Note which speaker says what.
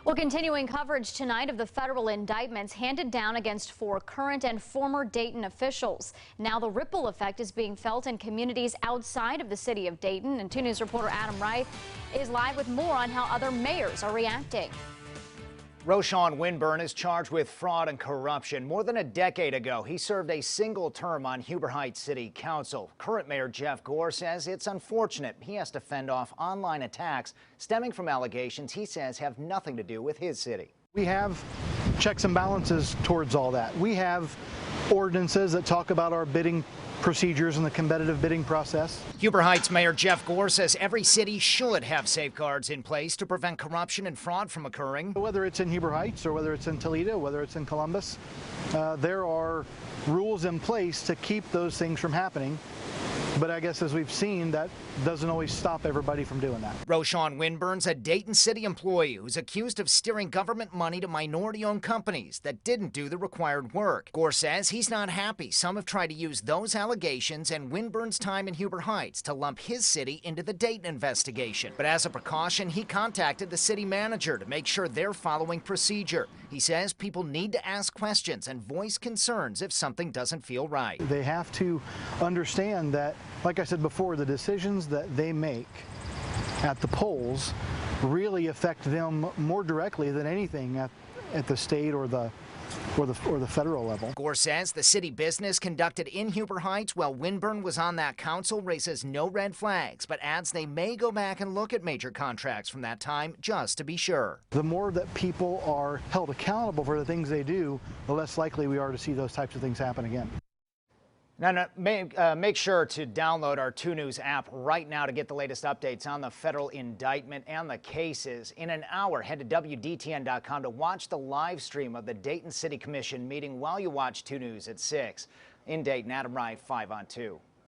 Speaker 1: Well, continuing coverage tonight of the federal indictments handed down against 4 current and former Dayton officials. Now the ripple effect is being felt in communities outside of the city of Dayton. And 2 News reporter Adam Wright is live with more on how other mayors are reacting.
Speaker 2: Roshawn Winburn is charged with fraud and corruption. More than a decade ago, he served a single term on Huber Heights City Council. Current Mayor Jeff Gore says it's unfortunate he has to fend off online attacks stemming from allegations he says have nothing to do with his city.
Speaker 3: We have checks and balances towards all that. We have ordinances that talk about our bidding procedures and the competitive bidding process.
Speaker 2: Huber Heights Mayor Jeff Gore says every city should have safeguards in place to prevent corruption and fraud from occurring.
Speaker 3: Whether it's in Huber Heights or whether it's in Toledo, whether it's in Columbus, there are rules in place to keep those things from happening. But I guess as we've seen, that doesn't always stop everybody from doing that.
Speaker 2: Roshawn Winburn's a Dayton City employee who's accused of steering government money to minority-owned companies that didn't do the required work. Gore says he's not happy some have tried to use those allegations and Winburn's time in Huber Heights to lump his city into the Dayton investigation. But as a precaution, he contacted the city manager to make sure they're following procedure. He says people need to ask questions and voice concerns if something doesn't feel right.
Speaker 3: They have to understand that, like I said before, the decisions that they make at the polls really affect them more directly than anything at the state or the federal level.
Speaker 2: Gore says the city business conducted in Huber Heights while Winburn was on that council raises no red flags, but adds they may go back and look at major contracts from that time just to be sure.
Speaker 3: The more that people are held accountable for the things they do, the less likely we are to see those types of things happen again.
Speaker 2: Now, make sure to download our 2 News app right now to get the latest updates on the federal indictment and the cases. In an hour, head to WDTN.com to watch the live stream of the Dayton City Commission meeting while you watch 2 News at 6. In Dayton, Adam Wright, 5 on 2.